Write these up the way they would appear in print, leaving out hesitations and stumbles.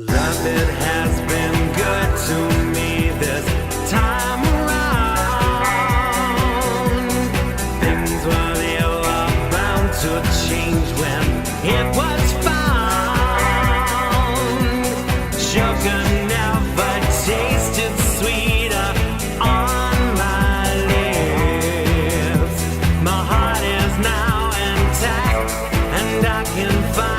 Love, it has been good to me this time around. Things were bound to change when it was found. Sugar never tasted sweeter on my lips. My heart is now intact and I can find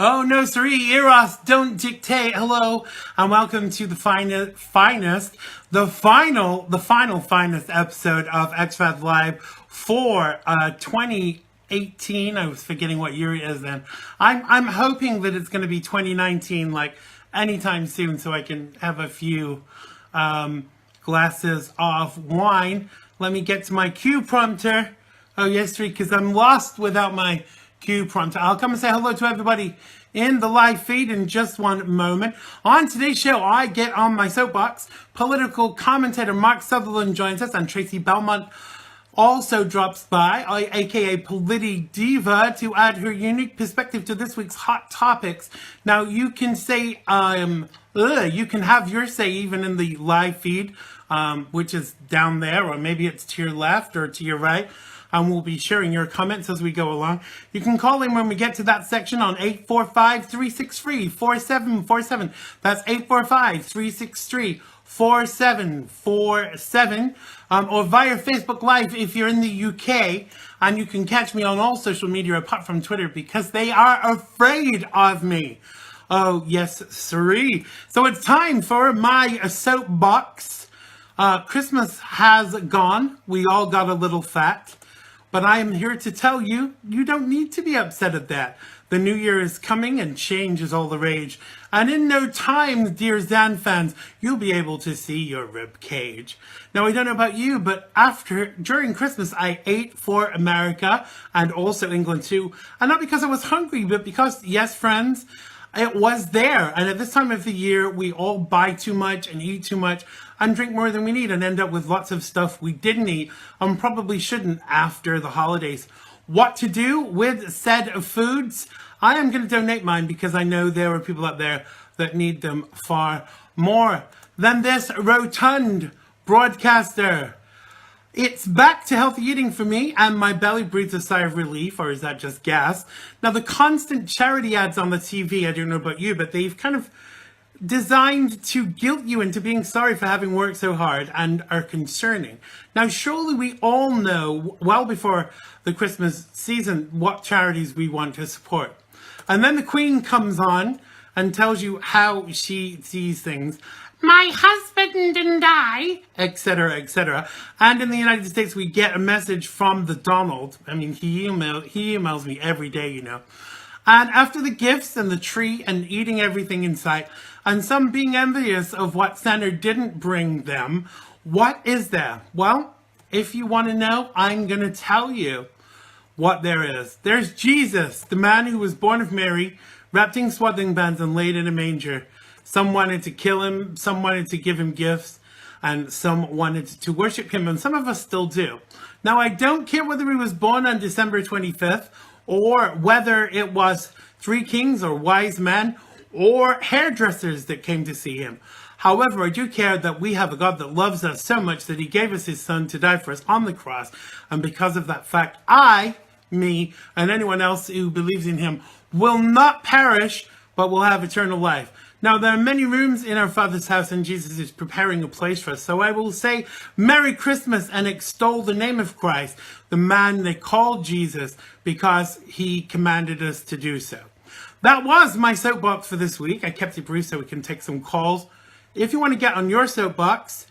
Oh, no, sorry, Eros, don't dictate. Hello, and welcome to the finest episode of XRadLive for 2018. I was forgetting what year it is then. I'm hoping that it's going to be 2019, like anytime soon, so I can have a few glasses of wine. Let me get to my cue prompter. Oh, yes, because I'm lost without my cue prompter. I'll come and say hello to everybody in the live feed in just one moment. On today's show, I get on my soapbox. Political commentator Mark Sutherland joins us, and Tracy Belmont also drops by, aka Politi Diva, to add her unique perspective to this week's hot topics. Now, you can say, you can have your say even in the live feed, which is down there, or maybe it's to your left or to your right. And we'll be sharing your comments as we go along. You can call in when we get to that section on 845-363-4747. That's 845-363-4747. Or via Facebook Live if you're in the UK. And you can catch me on all social media apart from Twitter because they are afraid of me. Oh, yes, siree. So it's time for my soapbox. Christmas has gone. We all got a little fat. But I am here to tell you, you don't need to be upset at that. The new year is coming and change is all the rage. And in no time, dear Zan fans, you'll be able to see your rib cage. Now, I don't know about you, but during Christmas, I ate for America and also England too. And not because I was hungry, but because, yes, friends, it was there. And at this time of the year, we all buy too much and eat too much and drink more than we need and end up with lots of stuff we didn't eat and probably shouldn't after the holidays. What to do with said foods? I am going to donate mine because I know there are people out there that need them far more than this rotund broadcaster. It's back to healthy eating for me, and my belly breathes a sigh of relief, or is that just gas? Now, the constant charity ads on the TV, I don't know about you, but they've kind of designed to guilt you into being sorry for having worked so hard and are concerning. Now, surely we all know well before the Christmas season what charities we want to support. And then the Queen comes on and tells you how she sees things. My husband and I, etc., etc. And in the United States, we get a message from the Donald. I mean, he emails me every day, you know. And after the gifts and the tree and eating everything in sight, and some being envious of what Xander didn't bring them, what is there? Well, if you want to know, I'm going to tell you what there is. There's Jesus, the man who was born of Mary, wrapped in swaddling bands and laid in a manger. Some wanted to kill him, some wanted to give him gifts, and some wanted to worship him, and some of us still do. Now, I don't care whether he was born on December 25th, or whether it was three kings or wise men, or hairdressers that came to see him. However, I do care that we have a God that loves us so much that he gave us his son to die for us on the cross. And because of that fact, me, and anyone else who believes in him will not perish, but will have eternal life. Now, there are many rooms in our Father's house, and Jesus is preparing a place for us. So I will say Merry Christmas and extol the name of Christ, the man they called Jesus, because he commanded us to do so. That was my soapbox for this week. I kept it brief so we can take some calls. If you want to get on your soapbox,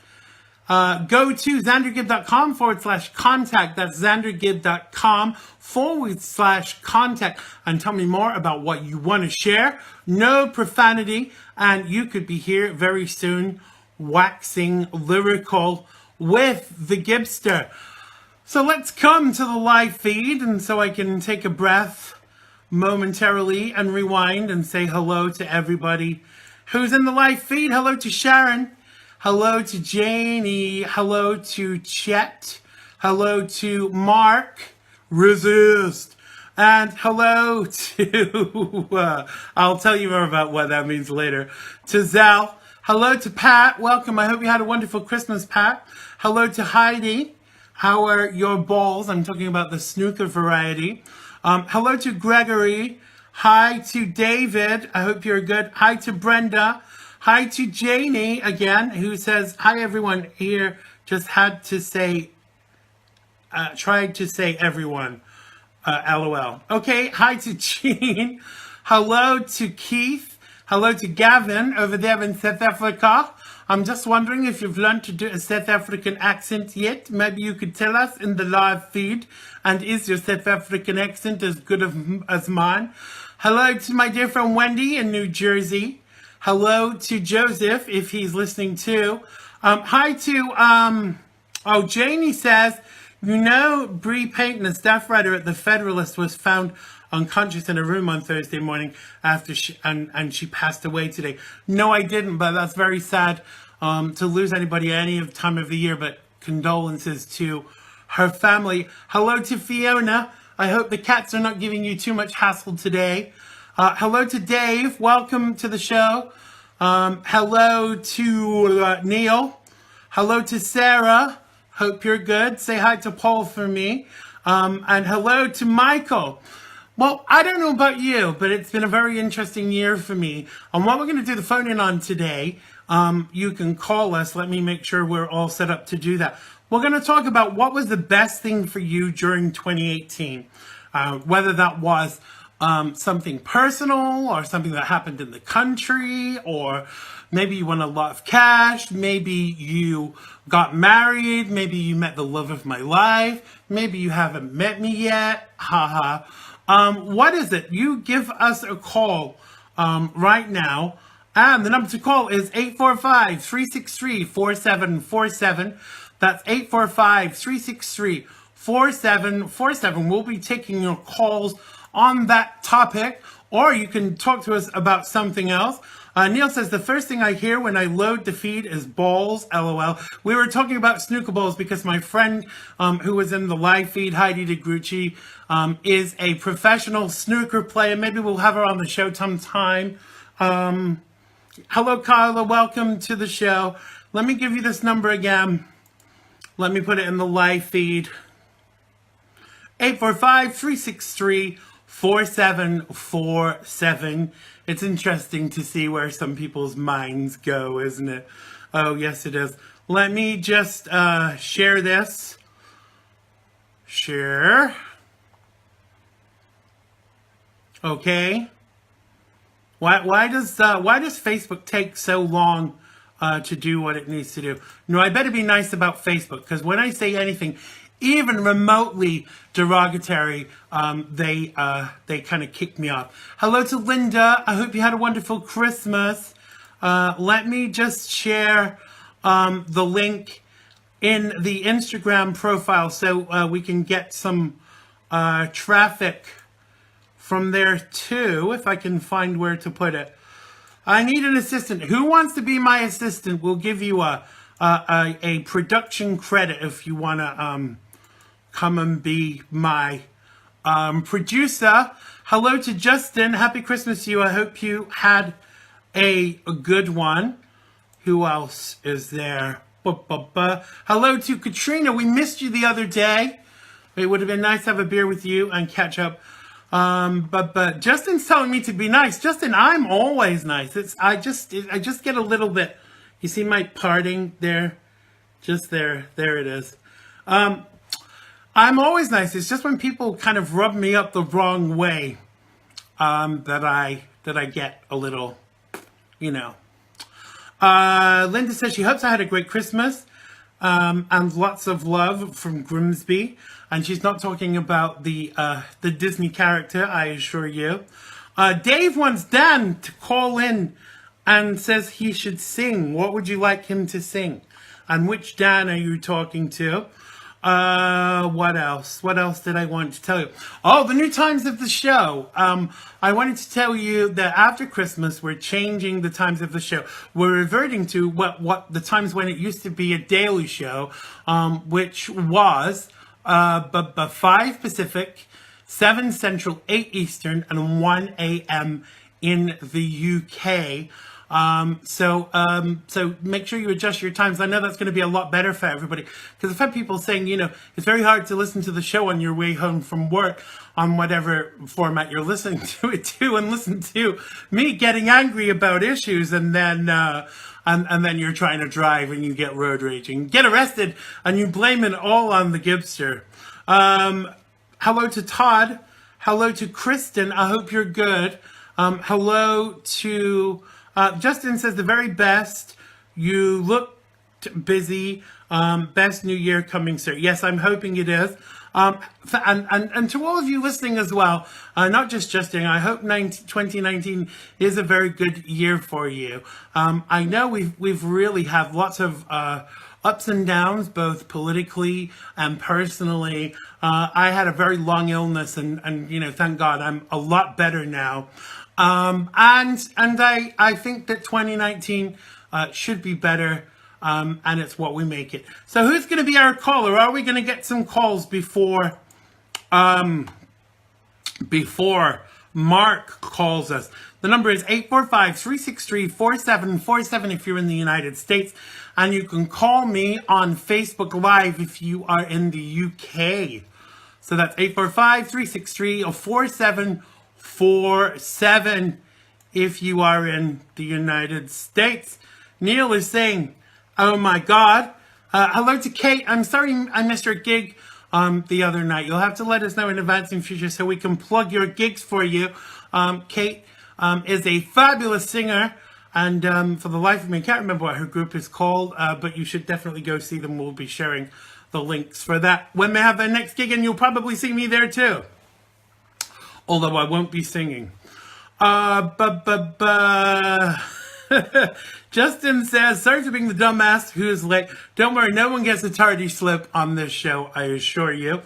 Go to xandergibb.com/contact. That's xandergibb.com/contact. And tell me more about what you want to share. No profanity. And you could be here very soon waxing lyrical with the Gibbster. So let's come to the live feed, and so I can take a breath momentarily and rewind and say hello to everybody who's in the live feed. Hello to Sharon. Hello to Janie. Hello to Chet. Hello to Mark. Resist. And hello to, I'll tell you more about what that means later, to Zal. Hello to Pat. Welcome. I hope you had a wonderful Christmas, Pat. Hello to Heidi. How are your balls? I'm talking about the snooker variety. Hello to Gregory. Hi to David. I hope you're good. Hi to Brenda. Hi to Janie again, who says, hi everyone here. Just had to say, tried to say everyone. LOL. Okay. Hi to Jean. Hello to Keith. Hello to Gavin over there in South Africa. I'm just wondering if you've learned to do a South African accent yet. Maybe you could tell us in the live feed. And is your South African accent as good as mine? Hello to my dear friend Wendy in New Jersey. Hello to Joseph, if he's listening too. Hi to, Janie says, you know, Bree Payton, a staff writer at the Federalist, was found unconscious in a room on Thursday morning after she passed away today. No, I didn't, but that's very sad to lose anybody any time of the year, but condolences to her family. Hello to Fiona. I hope the cats are not giving you too much hassle today. Hello to Dave. Welcome to the show. Hello to Neil. Hello to Sarah. Hope you're good. Say hi to Paul for me. And hello to Michael. Well, I don't know about you, but it's been a very interesting year for me. And what we're going to do the phone in on today, you can call us. Let me make sure we're all set up to do that. We're going to talk about what was the best thing for you during 2018. Whether that was something personal or something that happened in the country, or maybe you won a lot of cash, maybe you got married, maybe you met the love of my life, maybe you haven't met me yet, haha. What is it? You give us a call right now, and the number to call is 845-363-4747. That's 845-363-4747. We'll be taking your calls on that topic, or you can talk to us about something else. Neil says, the first thing I hear when I load the feed is balls, LOL. We were talking about snooker balls because my friend who was in the live feed, Heidi DeGrucci, is a professional snooker player. Maybe we'll have her on the show sometime. Hello, Carla. Welcome to the show. Let me give you this number again. Let me put it in the live feed. 845-363-4747. It's interesting to see where some people's minds go, isn't it? Oh, yes, it is. Let me just share this. Share. Okay. Why does Facebook take so long to do what it needs to do? No, I better be nice about Facebook, because when I say anything even remotely derogatory, they kind of kick me off. Hello to Linda. I hope you had a wonderful Christmas. Let me just share the link in the Instagram profile so we can get some traffic from there too, if I can find where to put it. I need an assistant. Who wants to be my assistant? We'll give you a production credit if you want to come and be my producer. Hello to Justin. Happy Christmas to you. I hope you had a good one. Who else is there? Hello to Katrina. We missed you the other day. It would have been nice to have a beer with you and catch up. But Justin's telling me to be nice. Justin, I'm always nice. I just get a little bit. You see my parting there? Just there. There it is. I'm always nice. It's just when people kind of rub me up the wrong way, that I get a little, you know. Linda says she hopes I had a great Christmas. and lots of love from Grimsby. And she's not talking about the Disney character, I assure you. Dave wants Dan to call in and says he should sing. What would you like him to sing? And which Dan are you talking to? What else? What else did I want to tell you? Oh, the new times of the show. I wanted to tell you that after Christmas, we're changing the times of the show. We're reverting to what the times when it used to be a daily show, which was 5 Pacific, 7 Central, 8 Eastern, and 1 a.m. in the UK. So make sure you adjust your times. I know that's going to be a lot better for everybody, because I've had people saying, it's very hard to listen to the show on your way home from work on whatever format you're listening to it to, and listen to me getting angry about issues, and then you're trying to drive and you get road raging, get arrested, and you blame it all on the Gibbster. Hello to Todd. Hello to Kristen. I hope you're good. Hello to Justin says the very best. You look busy. Best New Year coming, sir. Yes, I'm hoping it is. And to all of you listening as well, not just Justin, I hope 2019 is a very good year for you. I know we've really had lots of ups and downs, both politically and personally. I had a very long illness, and thank God I'm a lot better now. And I think that 2019 should be better, and it's what we make it. So who's going to be our caller? Are we going to get some calls before Mark calls us? The number is 845-363-4747 if you're in the United States. And you can call me on Facebook Live if you are in the UK. So that's 845-363-4747 if you are in the United States. Neil is saying, oh my God. Hello to Kate. I'm sorry I missed your gig the other night. You'll have to let us know in advance in future so we can plug your gigs for you. Kate is a fabulous singer. And for the life of me, I can't remember what her group is called, but you should definitely go see them. We'll be sharing the links for that when they have their next gig, and you'll probably see me there too. Although I won't be singing. Justin says, sorry for being the dumbass who's late. Don't worry, no one gets a tardy slip on this show, I assure you.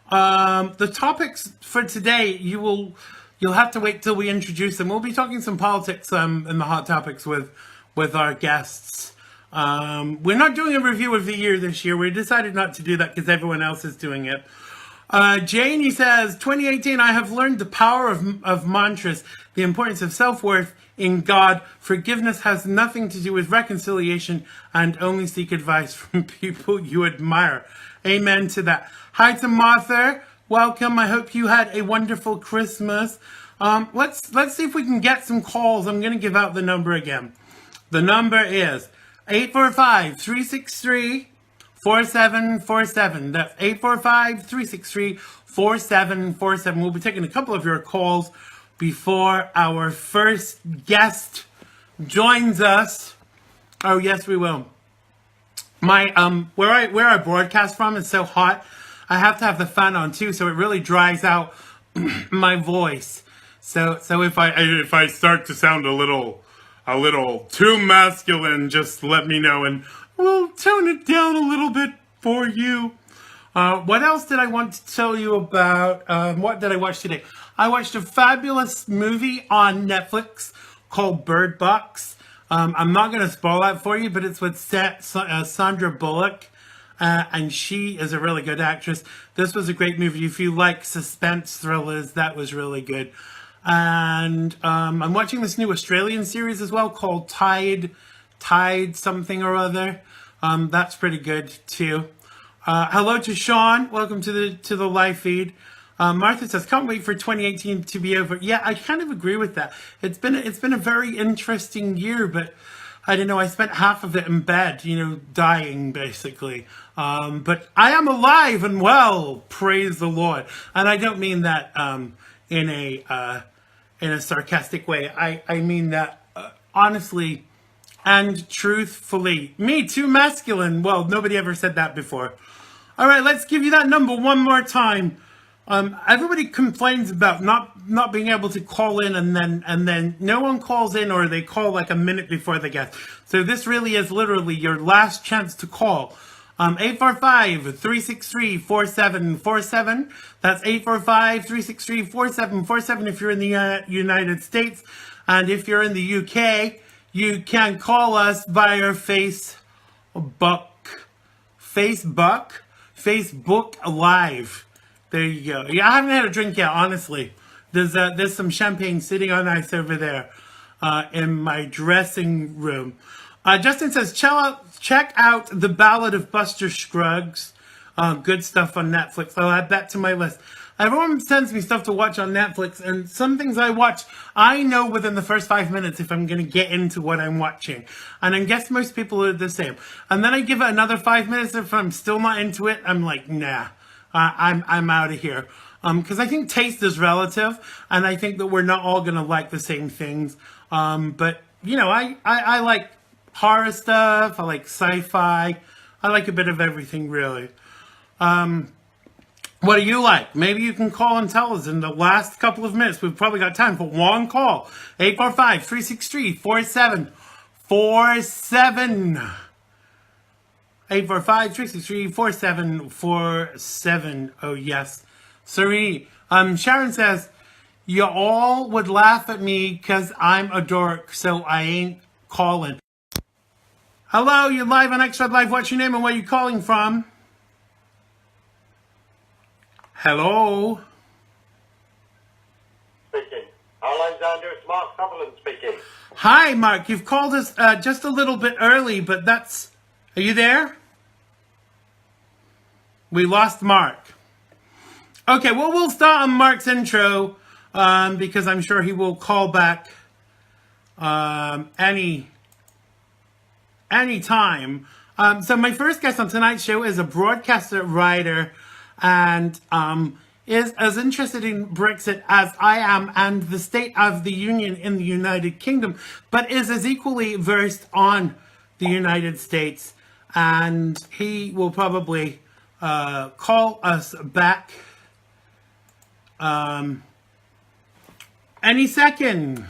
The topics for today, you'll have to wait till we introduce them. We'll be talking some politics in the hot topics with our guests. We're not doing a review of the year this year. We decided not to do that because everyone else is doing it. Janie says, 2018, I have learned the power of mantras, the importance of self-worth in God. Forgiveness has nothing to do with reconciliation, and only seek advice from people you admire. Amen to that. Hi to Martha. Welcome. I hope you had a wonderful Christmas. Let's see if we can get some calls. I'm going to give out the number again. The number is 845-363-4747. That's 845-363-4747. We'll be taking a couple of your calls before our first guest joins us. Oh, yes, we will. My where I broadcast from is so hot. I have to have the fan on too, so it really dries out my voice. So if I start to sound a little too masculine, just let me know and we'll tone it down a little bit for you. What else did I want to tell you about? What did I watch today? I watched a fabulous movie on Netflix called Bird Box. I'm not going to spoil that for you, but it's with Sandra Bullock. And she is a really good actress. This was a great movie. If you like suspense thrillers, that was really good. And I'm watching this new Australian series as well called Tide something or other. That's pretty good too. Hello to Sean. Welcome to the live feed. Martha says, can't wait for 2018 to be over. Yeah, I kind of agree with that. It's been a very interesting year, but I don't know, I spent half of it in bed, dying basically. But I am alive and well, praise the Lord. And I don't mean that in a sarcastic way. I mean that honestly, and truthfully. Me, too masculine. Well, nobody ever said that before. All right, let's give you that number one more time. Everybody complains about not being able to call in, and then no one calls in, or they call like a minute before the guest. So this really is literally your last chance to call. 845-363-4747. That's 845-363-4747 if you're in the United States. And if you're in the UK, you can call us via Facebook Live. There you go. Yeah, I haven't had a drink yet, honestly. There's some champagne sitting on ice over there in my dressing room. Justin says, check out The Ballad of Buster Scruggs. Good stuff on Netflix. I'll add that to my list. Everyone sends me stuff to watch on Netflix, and some things I watch, I know within the first 5 minutes if I'm going to get into what I'm watching. And I guess most people are the same. And then I give it another 5 minutes. If I'm still not into it, I'm like, nah, I'm out of here. Because I think taste is relative, and I think that we're not all going to like the same things. But, you know, I like horror stuff. I like sci-fi. I like a bit of everything, really. What do you like? Maybe you can call and tell us in the last couple of minutes. We've probably got time for one call. 845-363-4747. 845-363-4747. Oh, yes. Siri. Sharon says, you all would laugh at me because I'm a dork, so I ain't calling. Hello, you're live on XRadLive. What's your name and where are you calling from? Hello? Speaking. Hello, Xander. It's Mark Sutherland speaking. Hi, Mark. You've called us just a little bit early, but that's... Are you there? We lost Mark. Okay, well, we'll start on Mark's intro because I'm sure he will call back any time. So my first guest on tonight's show is a broadcaster, writer, and is as interested in Brexit as I am and the State of the Union in the United Kingdom, but is as equally versed on the United States. And he will probably call us back any second.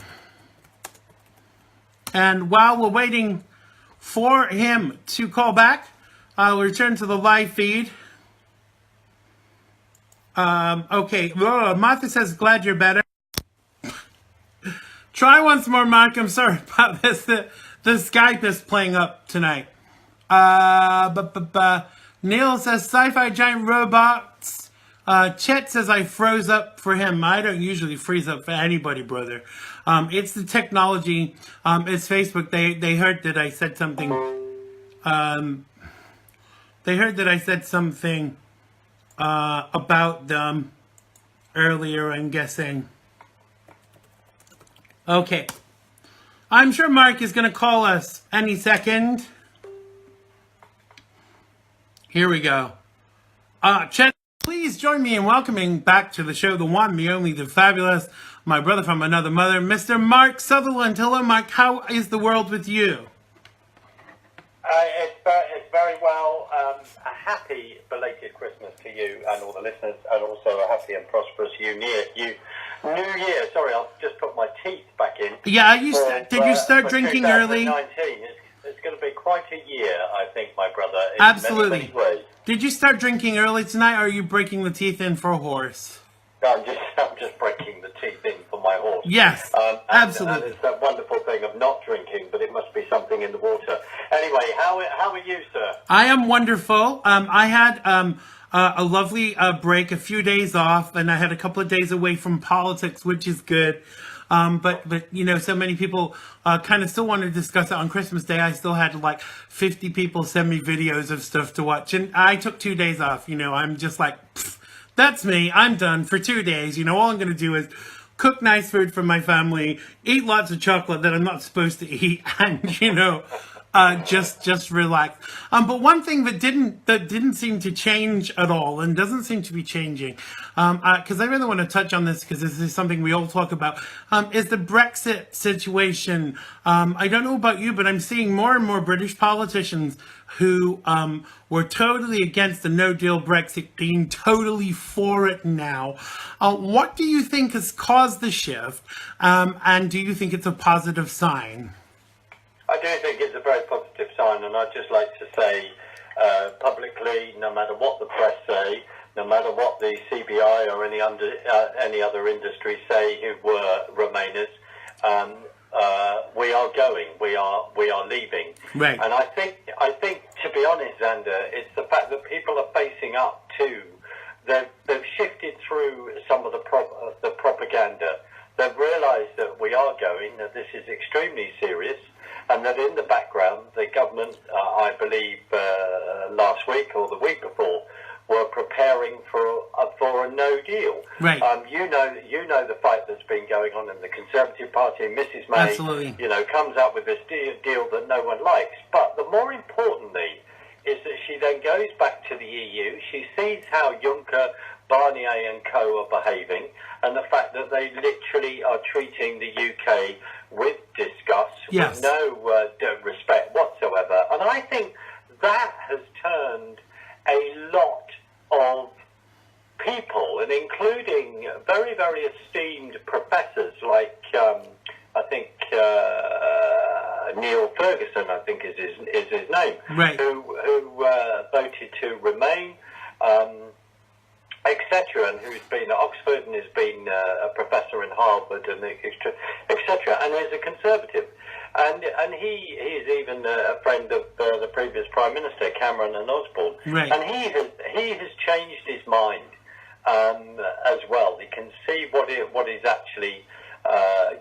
And while we're waiting for him to call back, I'll return to the live feed. Okay, Martha says, glad you're better. Try once more, Mark. I'm sorry about this. The Skype is playing up tonight. Neil says, sci-fi giant robots. Chet says, I froze up for him. I don't usually freeze up for anybody, brother. It's the technology. It's Facebook. They heard that I said something. They heard that I said something about them earlier, I'm guessing. Okay. I'm sure Mark is going to call us any second. Here we go. Chet, please join me in welcoming back to the show the one, the only, the fabulous, my brother from another mother, Mr. Mark Sutherland. Hello, Mark. How is the world with you? It's very well. A happy belated Christmas to you and all the listeners, and also a happy and prosperous New Year. Sorry, I'll just put my teeth back in. Yeah, did you start drinking early? It's going to be quite a year, I think, my brother. In Absolutely. Many ways. Did you start drinking early tonight, or are you breaking the teeth in for a horse? I'm just breaking the teeth in for my horse. Yes, absolutely. And it's that wonderful thing of not drinking, but it must be something in the water. Anyway, how are you, sir? I am wonderful. I had a lovely break, a few days off, and I had a couple of days away from politics, which is good. But you know, so many people kind of still want to discuss it on Christmas Day. I still had like 50 people send me videos of stuff to watch, and I took 2 days off. You know, I'm just like, that's me. I'm done for 2 days. You know, all I'm going to do is cook nice food for my family, eat lots of chocolate that I'm not supposed to eat, and, you know, just relax. But one thing that didn't seem to change at all, and doesn't seem to be changing, because I really want to touch on this because this is something we all talk about, is the Brexit situation. I don't know about you, but I'm seeing more and more British politicians who were totally against the no-deal Brexit being totally for it now. What do you think has caused the shift, and do you think it's a positive sign? I do think it's a very positive sign, and I'd just like to say publicly, no matter what the press say, no matter what the CBI or any other industry say who were Remainers, we are going, we are leaving. Right. And I think to be honest, Xander, it's the fact that people are facing up to, they've shifted through some of the propaganda. They've realised that we are going, that this is extremely serious, and that in the background, the government, I believe last week or the week before, were preparing for a no deal. Right. You know the fight that's been going on in the Conservative Party. Mrs. May, Absolutely. comes up with this deal that no one likes. But the more importantly is that she then goes back to the EU. She sees how Juncker, Barnier and co are behaving, and the fact that they literally are treating the UK with disgust, yes, with no respect whatsoever. And I think that has turned a lot of people, and including very, very esteemed professors like I think Neil Ferguson, I think is his name, right, who voted to remain, etc., and who's been at Oxford and has been a professor in Harvard, and etc., and is a Conservative. And he is even a friend of the previous Prime Minister, Cameron and Osborne. Right. And he has changed his mind as well. He can see what is actually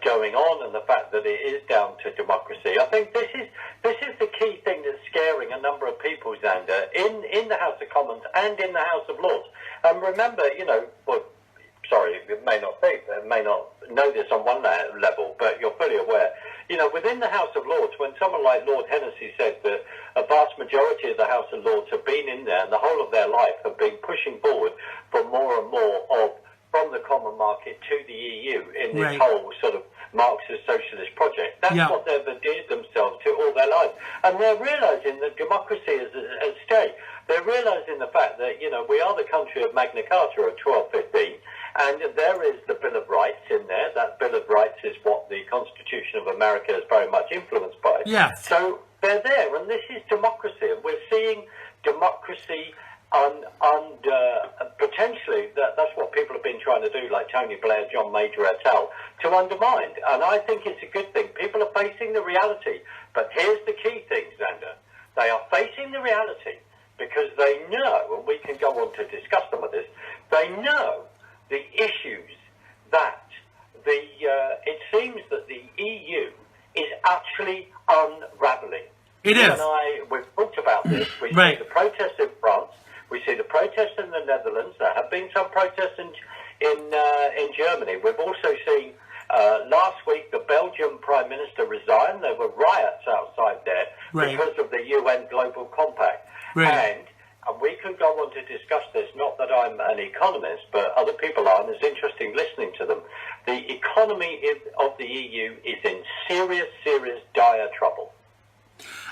going on, and the fact that it is down to democracy. I think this is the key thing that's scaring a number of people, Xander, in the House of Commons and in the House of Lords. And remember, sorry, you may not know this on one level, but you're fully aware. Within the House of Lords, when someone like Lord Hennessy said that a vast majority of the House of Lords have been in there and the whole of their life have been pushing forward for more and more from the common market to the EU in this right, whole sort of Marxist socialist project. That's what they've endeared themselves to all their lives. And they're realising that democracy is at stake. They're realising the fact that, we are the country of Magna Carta of 1215, and there is the Bill of Rights in there. That Bill of Rights is what the Constitution of America is very much influenced by. yes. So they're there, and this is democracy, and we're seeing democracy potentially, that's what people have been trying to do, like Tony Blair, John Major et al., to undermine. And I think it's a good thing. People are facing the reality. But here's the key thing, Xander. They are facing the reality because they know, and we can go on to discuss some of this, they know the issues that it seems that the EU is actually unravelling. It you is. And we've talked about this. We right, see the protests in France. We see the protests in the Netherlands. There have been some protests in Germany. We've also seen last week the Belgian Prime Minister resign. There were riots outside there right, because of the UN Global Compact. right. And we can go on to discuss this. Not that I'm an economist, but other people are, and it's interesting listening to them. The economy of the EU is in serious, serious, dire trouble.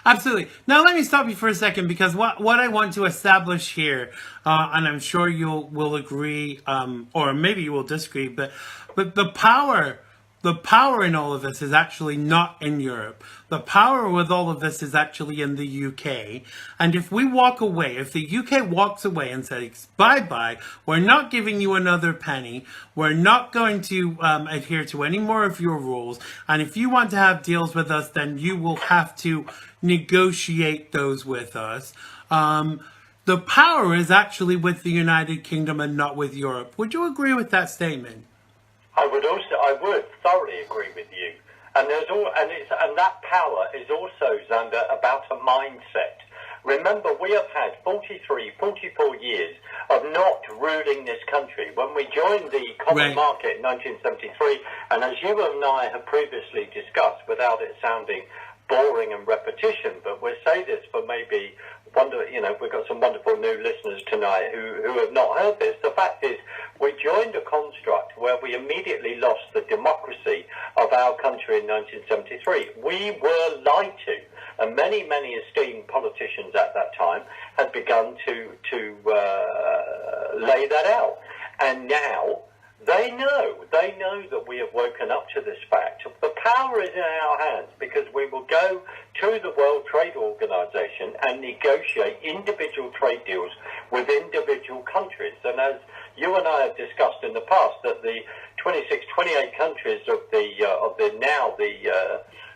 Absolutely. Now let me stop you for a second, because what I want to establish here, and I'm sure will agree, or maybe you will disagree, but the power in all of this is actually not in Europe. The power with all of this is actually in the UK. And if we walk away, if the UK walks away and says, bye-bye, we're not giving you another penny, we're not going to adhere to any more of your rules, and if you want to have deals with us, then you will have to negotiate those with us. The power is actually with the United Kingdom and not with Europe. Would you agree with that statement? I would thoroughly agree with you. And that power is also, Xander, about a mindset. Remember, we have had 43, 44 years of not ruling this country. When we joined the common market in 1973, and as you and I have previously discussed, without it sounding boring and repetition, but we'll say this for maybe we've got some wonderful new listeners tonight who have not heard this. The fact is, we joined a construct where we immediately lost the democracy of our country in 1973. We were lied to, and many, many esteemed politicians at that time had begun to lay that out. And now they know that we have woken up to this fact. The power is in our hands, because we will go to the World Trade Organization and negotiate individual trade deals with individual countries. And as you and I have discussed in the past, that the 28 countries of the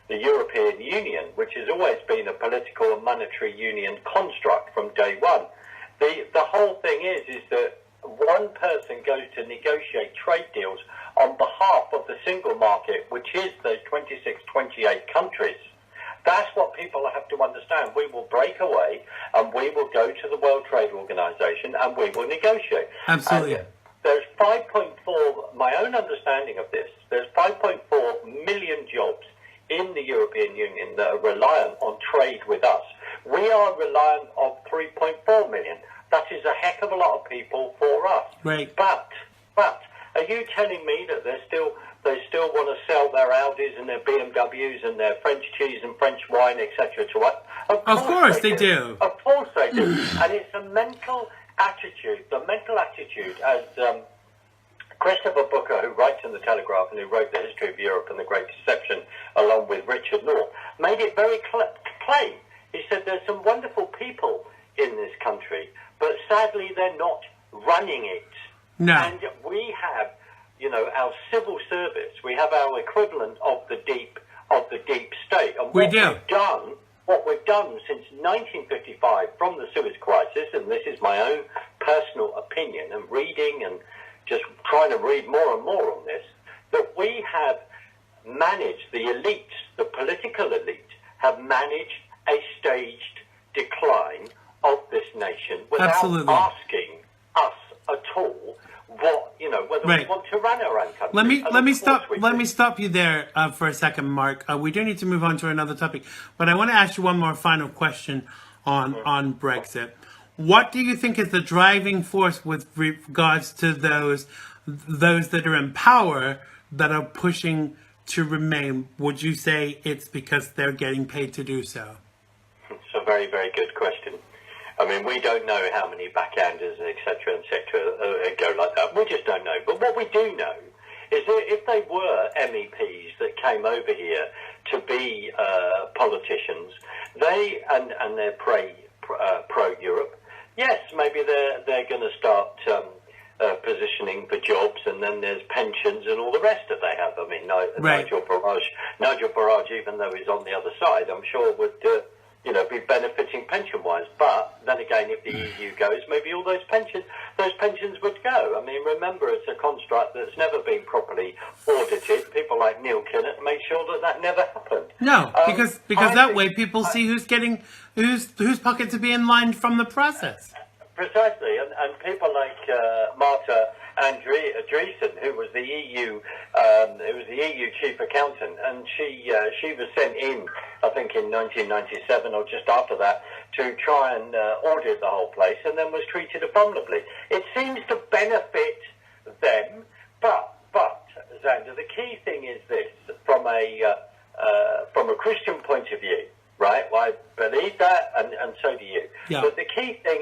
European Union, which has always been a political and monetary union construct from day one, the whole thing is that one person goes to negotiate trade deals on behalf of the single market, which is those 28 countries. That's what people have to understand. We will break away and we will go to the World Trade Organization and we will negotiate. Absolutely. And there's 5.4, my own understanding of this, there's 5.4 million jobs in the European Union that are reliant on trade with us. We are reliant on 3.4 million. That is a heck of a lot of people for us. Right. But are you telling me that they still want to sell their Audis and their BMWs and their French cheese and French wine, etc. to us? Of course they do. Of course they do. And it's a mental attitude. The mental attitude, as Christopher Booker, who writes in the Telegraph and who wrote the History of Europe and the Great Deception, along with Richard North, made it very plain. He said there's some wonderful people in this country, but sadly they're not running it. No. And we have, our civil service. We have our equivalent of the deep state. And what we've done since 1955 from the Suez Crisis, and this is my own personal opinion and reading and just trying to read more and more on this, that we have managed, the elites, the political elite, have managed a staged decline of this nation without asking us at all whether we want to run our own country. Let me stop you there for a second, Mark. We do need to move on to another topic, but I want to ask you one more final question on Brexit. What do you think is the driving force with regards to those that are in power that are pushing to remain? Would you say it's because they're getting paid to do so? It's a very, very good question. I mean, we don't know how many backhanders, etc., go like that. We just don't know. But what we do know is that if they were MEPs that came over here to be politicians, and they're pro-Europe, yes, maybe they're going to start positioning for jobs, and then there's pensions and all the rest that they have. I mean, Nigel Farage, even though he's on the other side, I'm sure would be benefiting pension-wise. But then again, if the EU goes, maybe all those pensions would go. I mean, remember, it's a construct that's never been properly audited. People like Neil Kinnock make sure that never happened. No, because that way people see whose pockets are being lined from the process. Precisely, and people like Marta Andreessen, who was the EU chief accountant, and she was sent in, I think, in 1997 or just after that, to try and audit the whole place, and then was treated abominably. It seems to benefit them, but Xander, the key thing is this: from a Christian point of view, right? Well, I believe that, and so do you. Yeah. But the key thing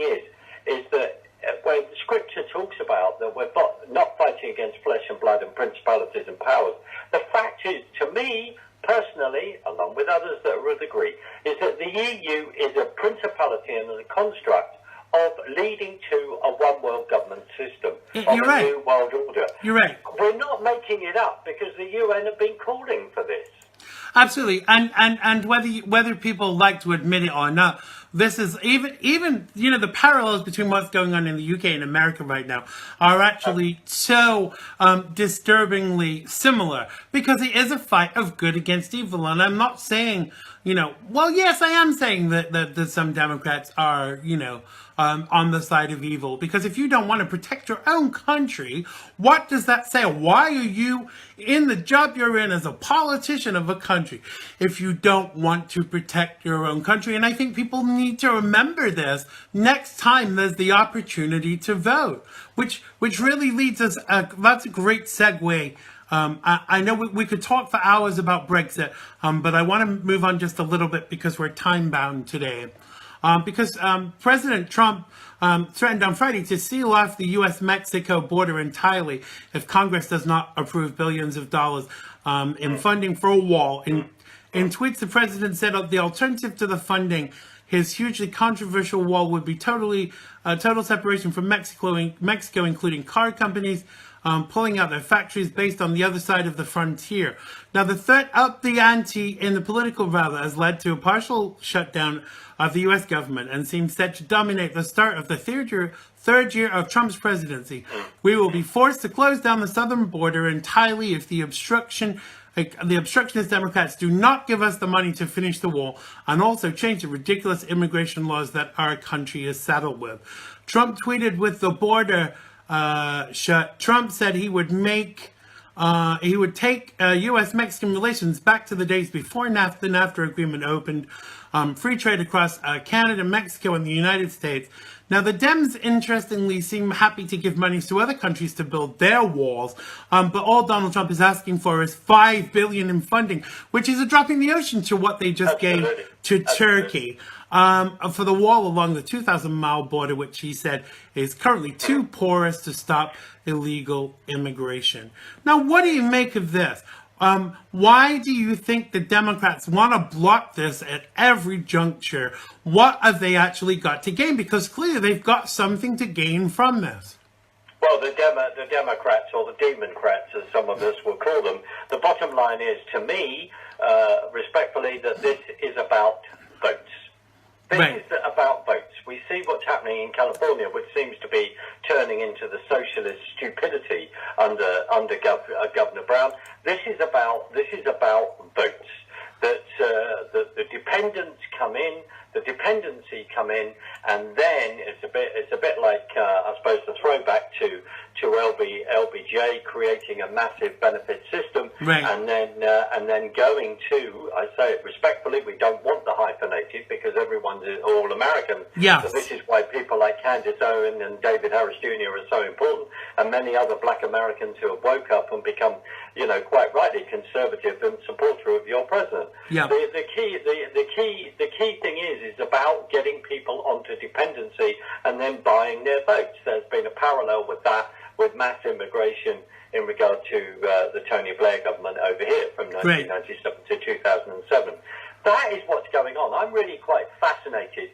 is that when Scripture talks about that we're not fighting against flesh and blood and principalities and powers, the fact is, to me personally, along with others that would agree, is that the EU is a principality and a construct of leading to a one world government system, new world order. You're right. We're not making it up because the UN have been calling for this. Absolutely, and whether people like to admit it or not, This is even the parallels between what's going on in the UK and America right now are actually so disturbingly similar, because it is a fight of good against evil. And I'm not saying, well, yes, I am saying that some Democrats are, on the side of evil, because if you don't want to protect your own country, what does that say? Why are you in the job you're in as a politician of a country if you don't want to protect your own country? And I think people need to remember this next time there's the opportunity to vote, which really leads us, that's a great segue. I know we could talk for hours about Brexit, but I want to move on just a little bit because we're time bound today. Because President Trump threatened on Friday to seal off the U.S.-Mexico border entirely if Congress does not approve billions of dollars in funding for a wall. In tweets, the president said the alternative to the funding, his hugely controversial wall, would be total separation from Mexico, including car companies pulling out their factories based on the other side of the frontier. Now, the threat up the ante in the political battle has led to a partial shutdown of the U.S. government and seems set to dominate the start of the third year of Trump's presidency. We will be forced to close down the southern border entirely if the obstructionist Democrats do not give us the money to finish the wall and also change the ridiculous immigration laws that our country is saddled with. Trump tweeted with the border shut. Trump said he would take U.S.-Mexican relations back to the days before the NAFTA agreement opened, free trade across Canada, Mexico, and the United States. Now, the Dems, interestingly, seem happy to give money to other countries to build their walls, but all Donald Trump is asking for is $5 billion in funding, which is a drop in the ocean to what they just gave to Turkey. For the wall along the 2,000-mile border, which he said is currently too porous to stop illegal immigration. Now, what do you make of this? Why do you think the Democrats want to block this at every juncture? What have they actually got to gain? Because clearly they've got something to gain from this. Well, the Democrats, or the Democrats, as some of us will call them, the bottom line is, to me, respectfully, that this is about votes. This is about votes. We see what's happening in California, which seems to be turning into the socialist stupidity under Governor Brown. This is about votes. That the dependents come in, the dependency come in, and then it's a bit like I suppose the throwback to LBJ creating a massive benefit system, and then going to, I say it respectfully, we don't want the hyphenated because everyone's all American. Yes. So this is why people like Candace Owen and David Harris Jr. are so important, and many other Black Americans who have woke up and become, quite rightly conservative and supporter of your president. Yeah. The key thing is about getting people onto dependency and then buying their votes. There's been a parallel with that, with mass immigration in regard to the Tony Blair government over here from 1997 to 2007. That is what's going on. I'm really quite fascinated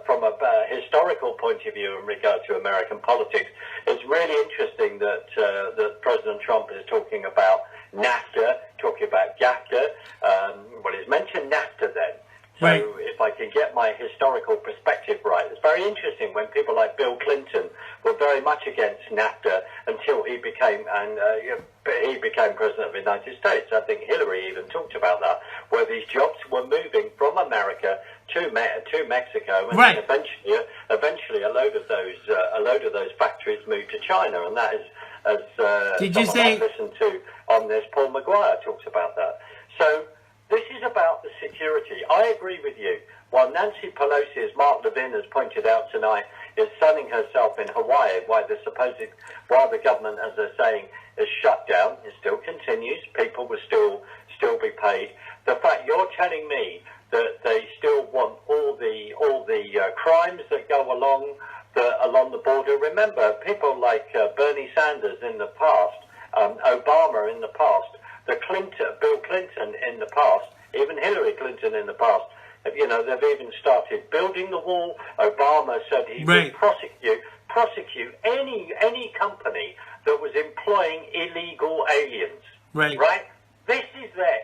from a historical point of view in regard to American politics. It's really interesting that that President Trump is talking about NAFTA, talking about GAFTA. Well, he's mentioned NAFTA then. So if I can get my historical perspective right, it's very interesting when people like Bill Clinton were very much against NAFTA until he became president of the United States. I think Hillary even talked about that, where these jobs were moving from America to Mexico, and then eventually a load of those factories moved to China, and that is, as did you say? I listened to on this, Paul McGuire talks about that. So this is about the security. I agree with you. While Nancy Pelosi, as Mark Levin has pointed out tonight, is sunning herself in Hawaii, while the government, as they're saying, is shut down, it still continues. People will still be paid. The fact you're telling me that they still want all the crimes that go along the border. Remember, people like Bernie Sanders in the past, Obama in the past, Bill Clinton in the past, even Hillary Clinton in the past. They've even started building the wall. Obama said he would prosecute any company that was employing illegal aliens. Right? This is there.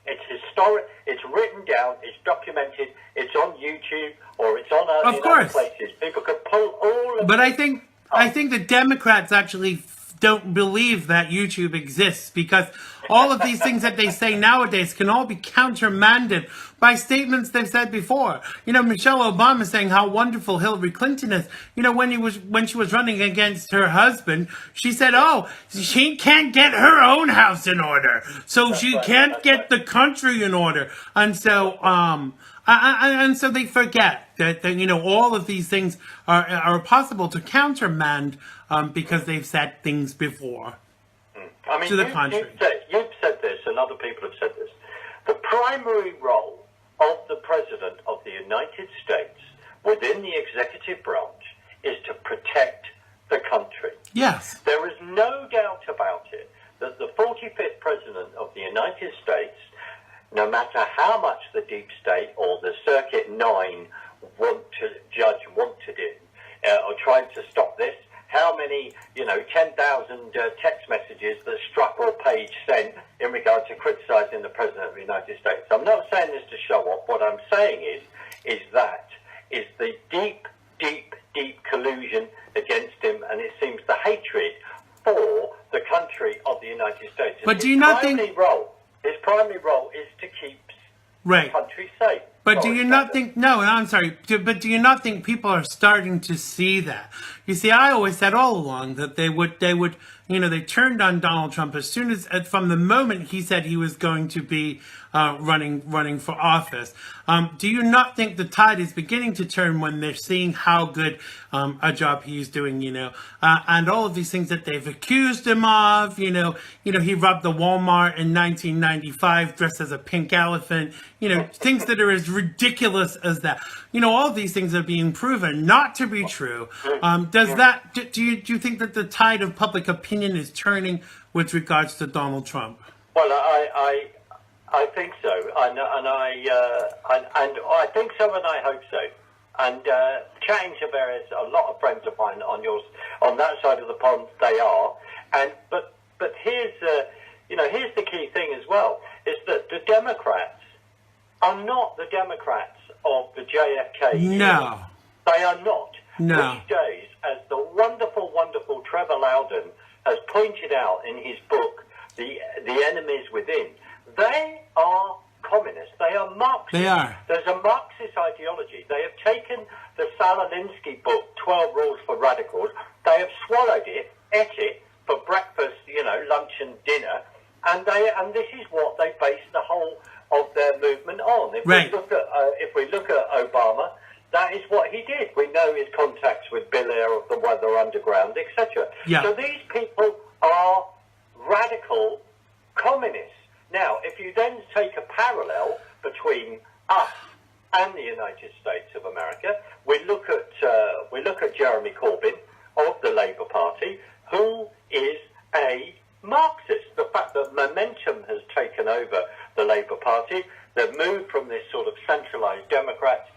It's historic. It's written down. It's documented. It's on YouTube or it's on Of course. other places. People could pull all of. But I think the Democrats actually don't believe that YouTube exists, because all of these things that they say nowadays can all be countermanded by statements they've said before. You know, Michelle Obama saying how wonderful Hillary Clinton is. You know, when she was running against her husband, she said, "Oh, she can't get her own house in order, so she can't get the country in order." And so, and so they forget that you know, all of these things are possible to countermand because they've said things before. I mean, to the contrary. You've said this, and other people have said this. The primary role of the President of the United States within the executive branch is to protect the country. Yes. There is no doubt about it that the 45th President of the United States, no matter how much the deep state or the Circuit 9 want to do, or trying to stop this, how many, 10,000 text messages that Struck Page sent in regard to criticising the President of the United States. I'm not saying this to show off. What I'm saying is the deep, deep, deep collusion against him, and it seems the hatred for the country of the United States. But do you not think his primary role is to keep right. the country safe? But do you not think, no, I'm sorry, but do you not think people are starting to see that? You see, I always said all along that they would, they turned on Donald Trump as soon as, from the moment he said he was going to be running for office. Do you not think the tide is beginning to turn when they're seeing how good a job he's doing, and all of these things that they've accused him of, he robbed the Walmart in 1995 dressed as a pink elephant, things that are as ridiculous as that. All of these things are being proven not to be true. Do you think that the tide of public opinion is turning with regards to Donald Trump? Well, I think so, and I think so, and I hope so. And chatting to a lot of friends of mine on that side of the pond, they are. But here's here's the key thing as well: is that the Democrats are not the Democrats of the JFK. No, they are not. No. These days, as the wonderful, wonderful Trevor Loudon has pointed out in his book, The Enemies Within, they are communists. They are Marxists. They are. There's a Marxist ideology. They have taken the Salalinsky book, 12 Rules for Radicals. They have swallowed it, ate it for breakfast, lunch and dinner, and this is what they base the whole of their movement on. If we look at Obama, that is what he did. We know his contacts with Bill Air of the Weather Underground, etc. Yeah. So these people are radical communists. Now, if you then take a parallel between us and the United States of America, we look at Jeremy Corbyn of the Labour Party, who is a Marxist. The fact that Momentum has taken over the Labour Party, they've moved from this sort of centralised Democrats,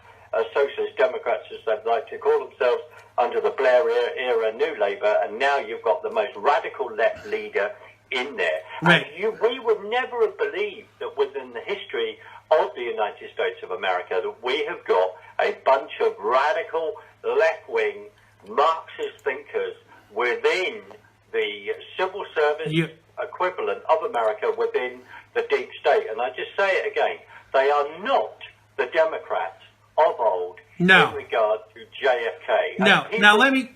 Socialist Democrats as they'd like to call themselves, under the Blair era New Labour, and now you've got the most radical left leader in there. Right. And we would never have believed that within the history of the United States of America that we have got a bunch of radical left-wing Marxist thinkers within the civil service equivalent of America within the deep state. And I just say it again, they are not the Democrats of old in regard to JFK. No. Now let me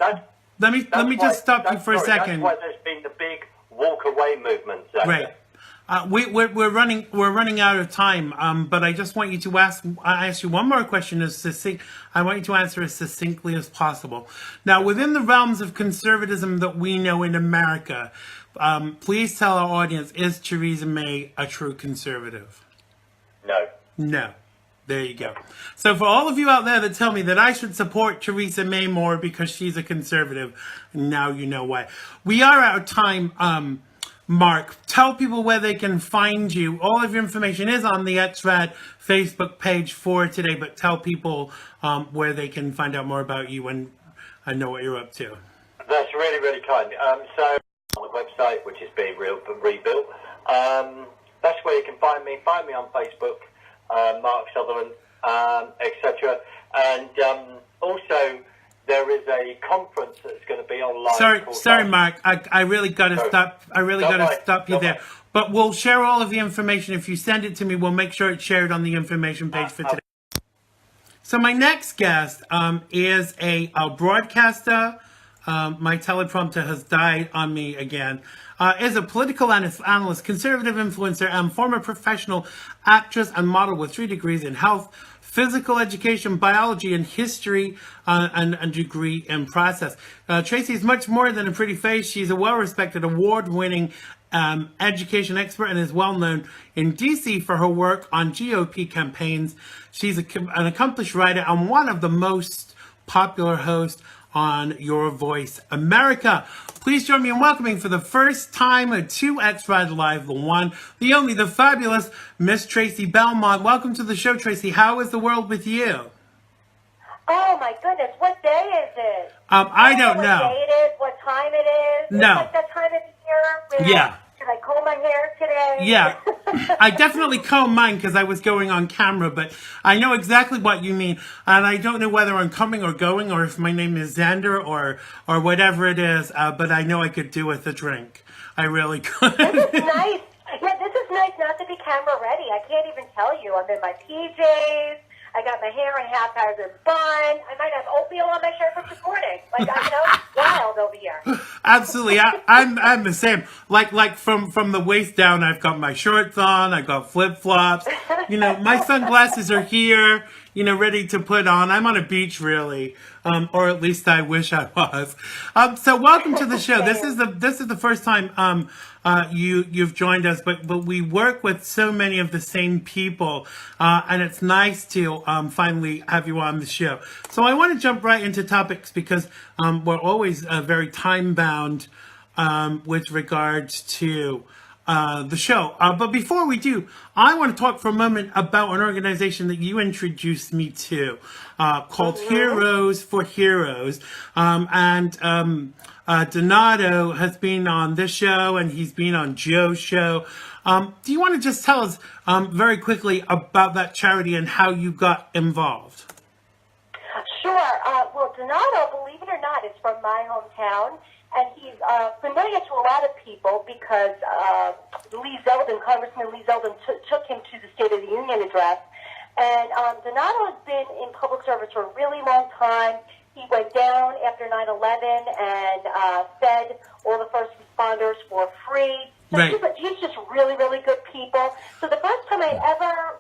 just stop you for a second. That's why there's been the big walk away movement. Right. We're running out of time. But I just want you to ask you one more question I want you to answer as succinctly as possible. Now, within the realms of conservatism that we know in America, please tell our audience: is Theresa May a true conservative? No. No. There you go. So for all of you out there that tell me that I should support Theresa May more because she's a conservative, now you know why. We are out of time. Mark, tell people where they can find you. All of your information is on the X-Rad Facebook page for today, but tell people where they can find out more about you and know what you're up to. That's really, really kind. So on the website, which is being rebuilt, that's where you can find me. Find me on Facebook, Mark Sutherland, etc. And also, there is a conference that's going to be online. Sorry, Mark. I really got to stop. I really got to stop you there. But we'll share all of the information. If you send it to me, we'll make sure it's shared on the information page for today. So my next guest is a broadcaster. My teleprompter has died on me again. Is a political analyst, conservative influencer, and former professional actress and model with 3 degrees in health, physical education, biology, and history, and a degree in process. Tracy is much more than a pretty face. She's a well-respected, award-winning education expert and is well known in DC for her work on GOP campaigns. She's an accomplished writer and one of the most popular hosts on Your Voice America. Please join me in welcoming for the first time to XRadLive, the one, the only, the fabulous Miss Tracy Belmont. Welcome to the show, Tracy. How is the world with you? Oh my goodness, what day is it? I don't know. What day it is, what time it is. No. It's like that time of the year. Yeah. Should I comb my hair today? Yeah, I definitely combed mine because I was going on camera, but I know exactly what you mean. And I don't know whether I'm coming or going or if my name is Xander or whatever it is, but I know I could do with a drink. I really could. This is nice. Yeah, this is nice not to be camera ready. I can't even tell you. I'm in my PJs. I got my hair in a haphazard bun. I might have oatmeal on my shirt from this morning. Like, wild over here. Absolutely. I'm the same. Like from the waist down, I've got my shorts on. I got flip-flops. You know, my sunglasses are here, you know, ready to put on. I'm on a beach, really. Or at least I wish I was. So welcome to the show. This is the first time you've joined us, but we work with so many of the same people, and it's nice to finally have you on the show. So I want to jump right into topics because we're always very time bound with regards to the show. But before we do, I want to talk for a moment about an organization that you introduced me to called Heroes for Heroes. Donato has been on this show and he's been on Joe's show. Do you want to just tell us very quickly about that charity and how you got involved? Sure. Well, Donato, believe it or not, is from my hometown. And he's familiar to a lot of people because Congressman Lee Zeldin took him to the State of the Union address. And Donato has been in public service for a really long time. He went down after 9/11 and fed all the first responders for free. So right. He's just really, really good people. So the first time I ever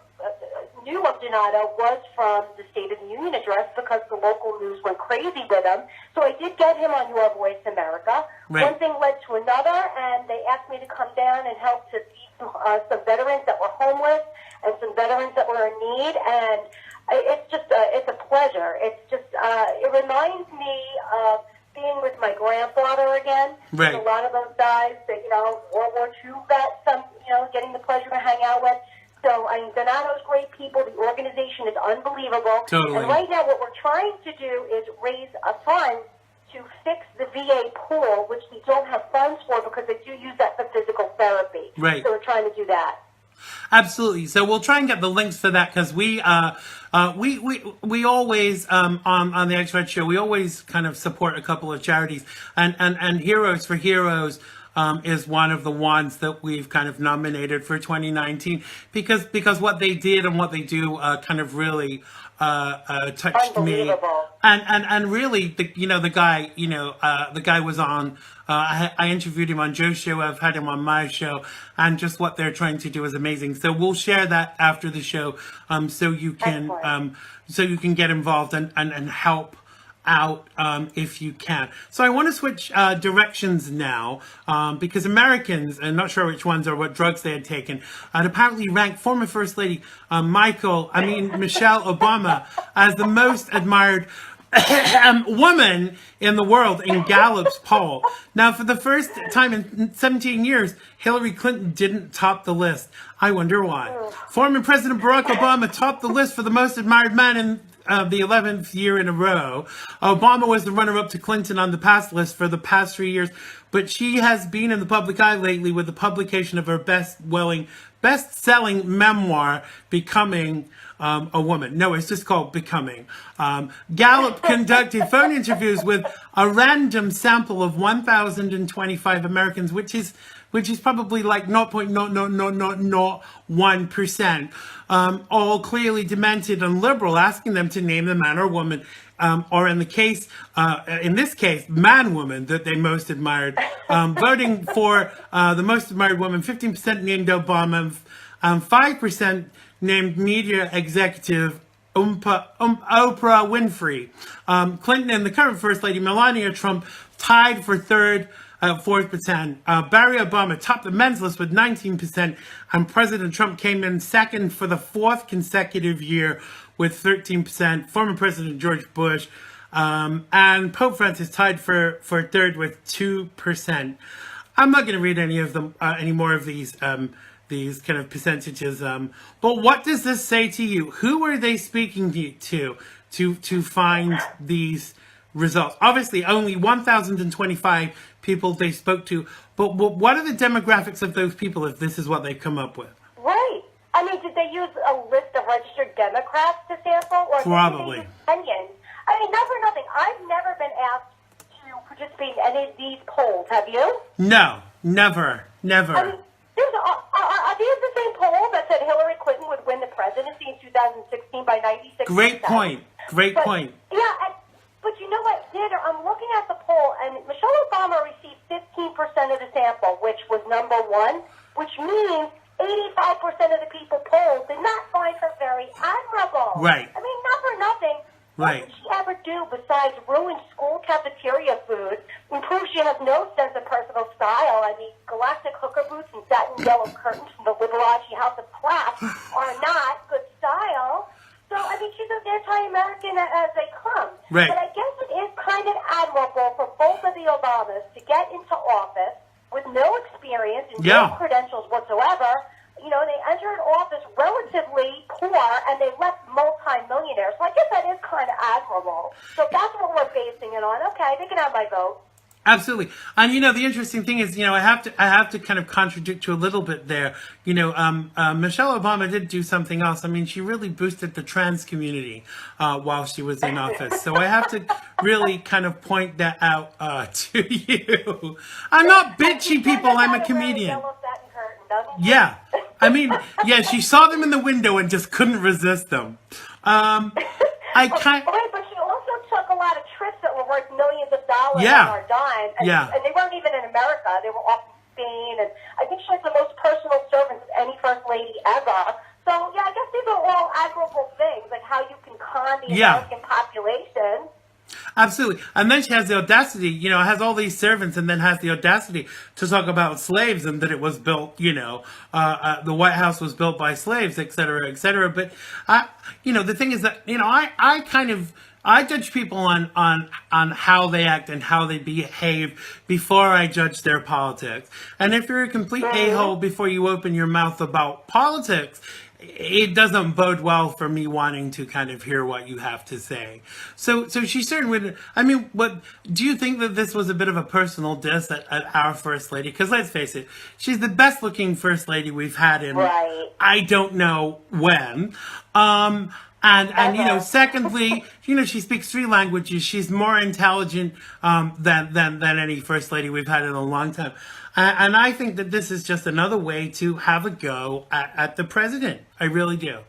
knew of Donato was from the State of the Union address because the local news went crazy with him. So I did get him on Your Voice America. Right. One thing led to another, and they asked me to come down and help to feed some veterans that were homeless and some veterans that were in need. And it's just, it's a pleasure. It's just, it reminds me of being with my grandfather again. Right. A lot of those guys that, World War II vets, getting the pleasure to hang out with. So, Donato's great people. The organization is unbelievable. Totally. And right now what we're trying to do is raise a fund to fix the VA pool, which we don't have funds for because they do use that for physical therapy. Right. So we're trying to do that. Absolutely. So we'll try and get the links for that because we always on the X-Rad show, we always kind of support a couple of charities and Heroes for Heroes is one of the ones that we've kind of nominated for 2019 because what they did and what they do kind of really touched me. And really the guy was on. I interviewed him on Joe's show. I've had him on my show, and just what they're trying to do is amazing. So we'll share that after the show, so you can get involved and help out if you can. So I want to switch directions now because Americans, and not sure which ones or what drugs they had taken, had apparently ranked former First Lady Michelle Obama as the most admired woman in the world in Gallup's poll. Now, for the first time in 17 years, Hillary Clinton didn't top the list. I wonder why. Former President Barack Obama topped the list for the most admired man the 11th year in a row. Obama was the runner-up to Clinton on the past list for the past 3 years, but she has been in the public eye lately with the publication of her best-selling memoir, Becoming a Woman. No, it's just called Becoming. Gallup conducted phone interviews with a random sample of 1,025 Americans, which is probably like 0.00001%, all clearly demented and liberal, asking them to name the man or woman, or in this case, man, woman that they most admired. Voting for the most admired woman, 15% named Obama, 5% named media executive Oprah Winfrey. Clinton and the current First Lady Melania Trump tied for third, 4%. Barry Obama topped the men's list with 19%, and President Trump came in second for the fourth consecutive year with 13%. Former President George Bush and Pope Francis tied for third with 2%. I'm not going to read any of them, any more of these kind of percentages. But what does this say to you? Who are they speaking to find these results? Obviously, only 1,025 people they spoke to. But what are the demographics of those people if this is what they've come up with? Right. I mean, did they use a list of registered Democrats to sample? Or Probably. Did they use Kenyans? I mean, not for nothing. I've never been asked to participate in any of these polls. Have you? No, never. I mean, are these the same polls that said Hillary Clinton would win the presidency in 2016 by 96%? Great point. Yeah, but you know what, Xander? I'm looking at the poll, and Michelle Obama received 15% of the sample, which was number one, which means 85% of the people polled did not find her very admirable. Right. I mean, not for nothing. Right. What did she ever do besides ruin school cafeteria food and prove she has no sense of personal style? I mean, galactic hooker boots and satin yellow curtains from the Liberace House of Class are not good style. So, I mean, she's as anti-American as they come. Right. But I guess it is kind of admirable for both of the Obamas to get into office with no experience and no credentials whatsoever. You know, they entered office relatively poor, and they left multi-millionaires. So I guess that is kind of admirable. So that's what we're basing it on. Okay, they can have my vote. Absolutely. And, you know, the interesting thing is, you know, I have to kind of contradict you a little bit there. You know, Michelle Obama did do something else. I mean, she really boosted the trans community while she was in office. So I have to really kind of point that out to you. I'm not bitchy, people. I'm a comedian. Yeah. I mean, yeah, she saw them in the window and just couldn't resist them. But she also took a lot of trips that were worth millions of dollars on our dime. And they weren't even in America. They were off in Spain. And I think she had the most personal servants of any first lady ever. So, yeah, I guess these are all admirable things, like how you can con the American population. Absolutely. And then she has the audacity, you know, has all these servants and then has the audacity to talk about slaves and that it was built, you know, the White House was built by slaves, et cetera, et cetera. But, you know, the thing is that, you know, I judge people on how they act and how they behave before I judge their politics. And if you're a complete a-hole before you open your mouth about politics, it doesn't bode well for me wanting to kind of hear what you have to say. So she certainly would. I mean, what do you think that this was a bit of a personal diss at our First Lady? Because let's face it, she's the best looking First Lady we've had in I don't know when. And you know, secondly, you know, she speaks 3 languages. She's more intelligent than any First Lady we've had in a long time. And I think that this is just another way to have a go at the president. I really do.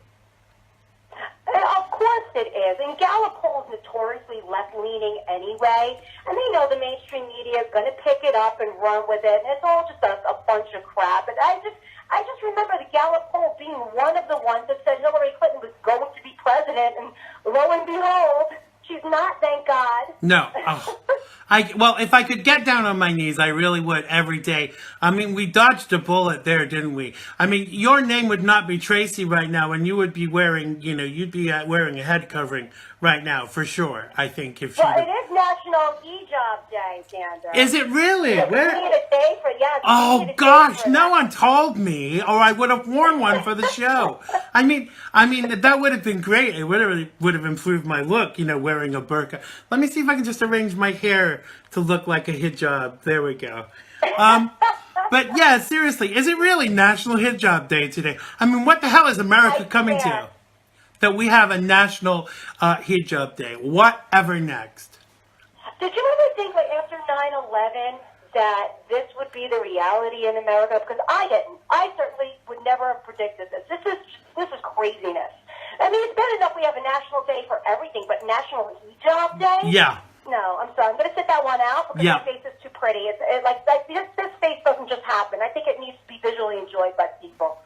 Of course it is. And Gallup polls notoriously left-leaning anyway. And they know the mainstream media is going to pick it up and run with it. And it's all just a bunch of crap. And I just remember the Gallup poll being one of the ones that said Hillary Clinton was going to be president. And lo and behold, she's not, thank God. No. Oh. Well, if I could get down on my knees, I really would every day. I mean, we dodged a bullet there, didn't we? I mean, your name would not be Tracy right now, and you would be wearing, you'd be wearing a head covering right now, for sure, I think. If Well, it is National Hijab Day, Xander. Is it really? Yeah, Where? we need a day for, yeah. Oh gosh, no one told me, or I would have worn one for the show. I mean, that would have been great. It would have improved my look, wearing a burqa. Let me see if I can just arrange my hair to look like a hijab. There we go. But yeah, seriously, is it really National Hijab Day today? I mean, what the hell is America coming to? That we have a National Hijab Day. Whatever next? Did you ever think, like, after 9/11, that this would be the reality in America? Because I didn't. I certainly would never have predicted this. This is craziness. I mean, it's bad enough we have a national day for everything, but National Hijab Day? Yeah. No, I'm sorry. I'm going to sit that one out because my face is too pretty. This face doesn't just happen. I think it needs to be visually enjoyed by people.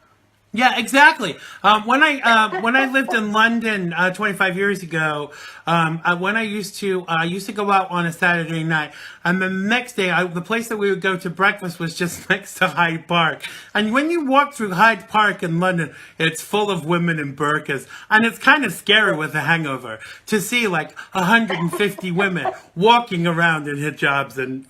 Yeah, exactly. When I lived in London 25 years ago, when I used to go out on a Saturday night, and the next day, the place that we would go to breakfast was just next to Hyde Park. And when you walk through Hyde Park in London, it's full of women in burqas, and it's kind of scary with a hangover to see like 150 women walking around in hijabs, and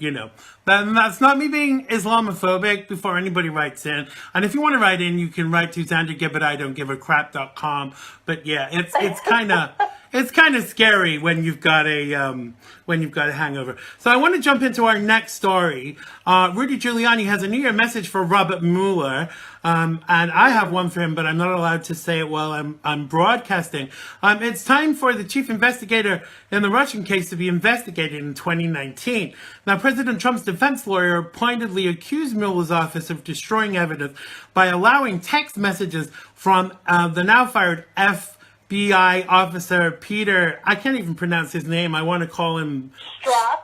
that's not me being Islamophobic before anybody writes in. And if you want to write in, you can write to Xander Gibb at IDon'tGiveACrap.com. But yeah, it's kind of scary when you've got a hangover. So I want to jump into our next story. Rudy Giuliani has a New Year message for Robert Mueller. And I have one for him, but I'm not allowed to say it while I'm broadcasting. It's time for the chief investigator in the Russian case to be investigated in 2019. Now, President Trump's defense lawyer pointedly accused Mueller's office of destroying evidence by allowing text messages from the now fired FBI officer Peter, I can't even pronounce his name. I want to call him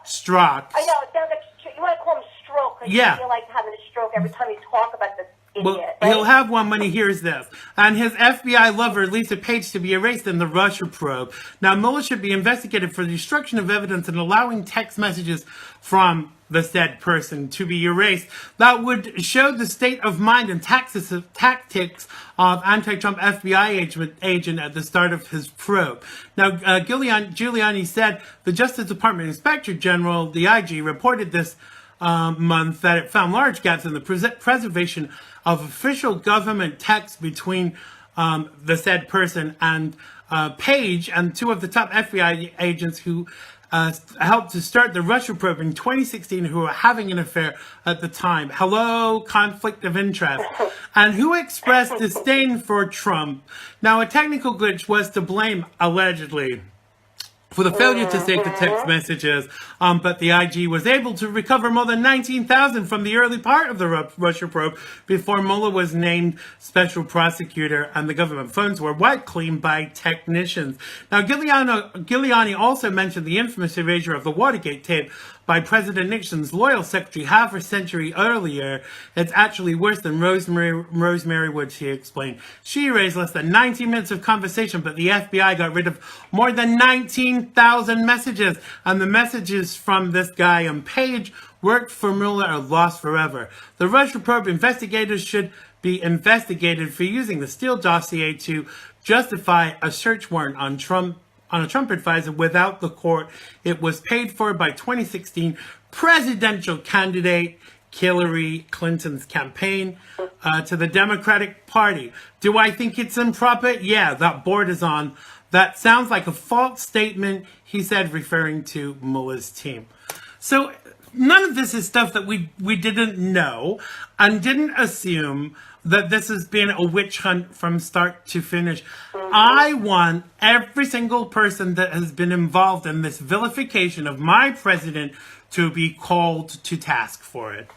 Strzok. I know, it sounds like you want to call him Stroke because you feel like having a stroke every time you talk about this. Well, he'll have one when he hears this. And his FBI lover, Lisa Page, to be erased in the Russia probe. Now, Mueller should be investigated for the destruction of evidence and allowing text messages from the said person to be erased. That would show the state of mind and tactics of anti-Trump FBI agent at the start of his probe. Now, Giuliani said the Justice Department Inspector General, the IG, reported this month that it found large gaps in the preservation of official government texts between the said person and Page and two of the top FBI agents who helped to start the Russia probe in 2016, who were having an affair at the time. Hello, conflict of interest. And who expressed disdain for Trump. Now, a technical glitch was to blame, allegedly, for the failure to save the text messages, but the IG was able to recover more than 19,000 from the early part of the Russia probe before Mueller was named special prosecutor and the government phones were wiped clean by technicians. Now, Giuliani also mentioned the infamous erasure of the Watergate tape by President Nixon's loyal secretary half a century earlier. It's actually worse than Rosemary Woods, he explained. She erased less than 90 minutes of conversation, but the FBI got rid of more than 19,000 messages. And the messages from this guy on Page worked for Mueller are lost forever. The Russia probe investigators should be investigated for using the Steele dossier to justify a search warrant on a Trump advisor without the court. It was paid for by 2016 presidential candidate Hillary Clinton's campaign to the Democratic Party. Do I think it's improper? Yeah, that board is on. That sounds like a false statement, he said, referring to Mueller's team. So none of this is stuff that we didn't know and didn't assume that this has been a witch hunt from start to finish. I want every single person that has been involved in this vilification of my president to be called to task for it.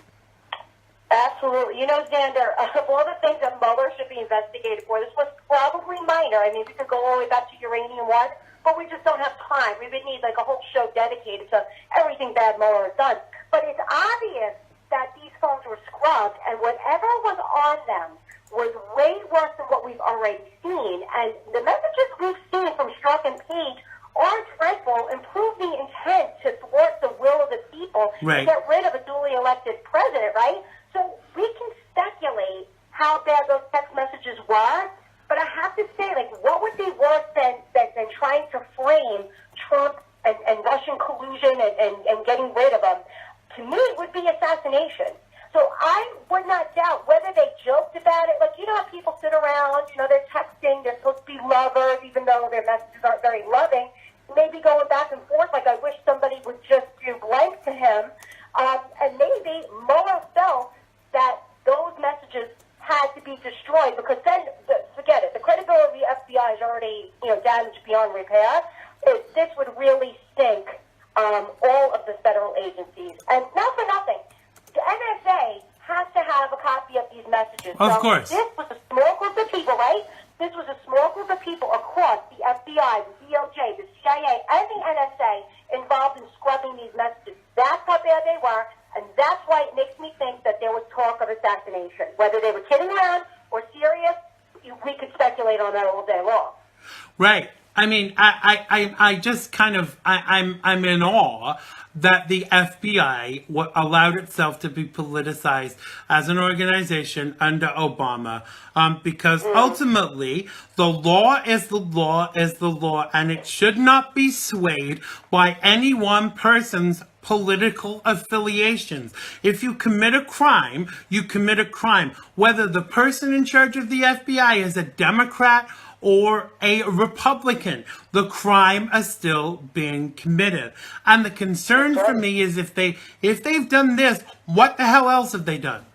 Absolutely. You know, Xander, of all the things that Mueller should be investigated for, this was probably minor. I mean, we could go all the way back to Uranium One, but we just don't have time. We would need like a whole show dedicated to everything bad Mueller has done. But it's obvious that these phones were scrubbed, and whatever was on them was way worse than what we've already seen. And the messages we've seen from Strzok and Page are dreadful and prove the intent to thwart the will of Right. to get rid of a duly elected president, right? So we can speculate how bad those text messages were, but I have to say, like, what would be worse than trying to frame Trump and Russian collusion and getting rid of him? To me, it would be assassination. So I would not doubt whether they joked about it. Like, you know how people sit around, they're texting, they're supposed to be lovers, even though their messages aren't very loving, maybe going back and forth, like, I wish somebody would just do blank to him. And maybe Mueller felt that those messages had to be destroyed, because then, forget it, the credibility of the FBI is already, damaged beyond repair. This would really stink all of the federal agencies. And not for nothing, the NSA has to have a copy of these messages. Of course. This was a small group of people, right? This was a small group of people across the FBI, the DOJ, the CIA, and the NSA involved in scrubbing these messages. That's how bad they were, and that's why it makes me think that there was talk of assassination. Whether they were kidding around or serious, we could speculate on that all day long. Right. I mean, I just kind of, I'm in awe that the FBI allowed itself to be politicized as an organization under Obama, because ultimately the law is the law is the law, and it should not be swayed by any one person's political affiliations. If you commit a crime, you commit a crime. Whether the person in charge of the FBI is a Democrat or a Republican, the crime is still being committed. And the concern for me is if they've done this, what the hell else have they done?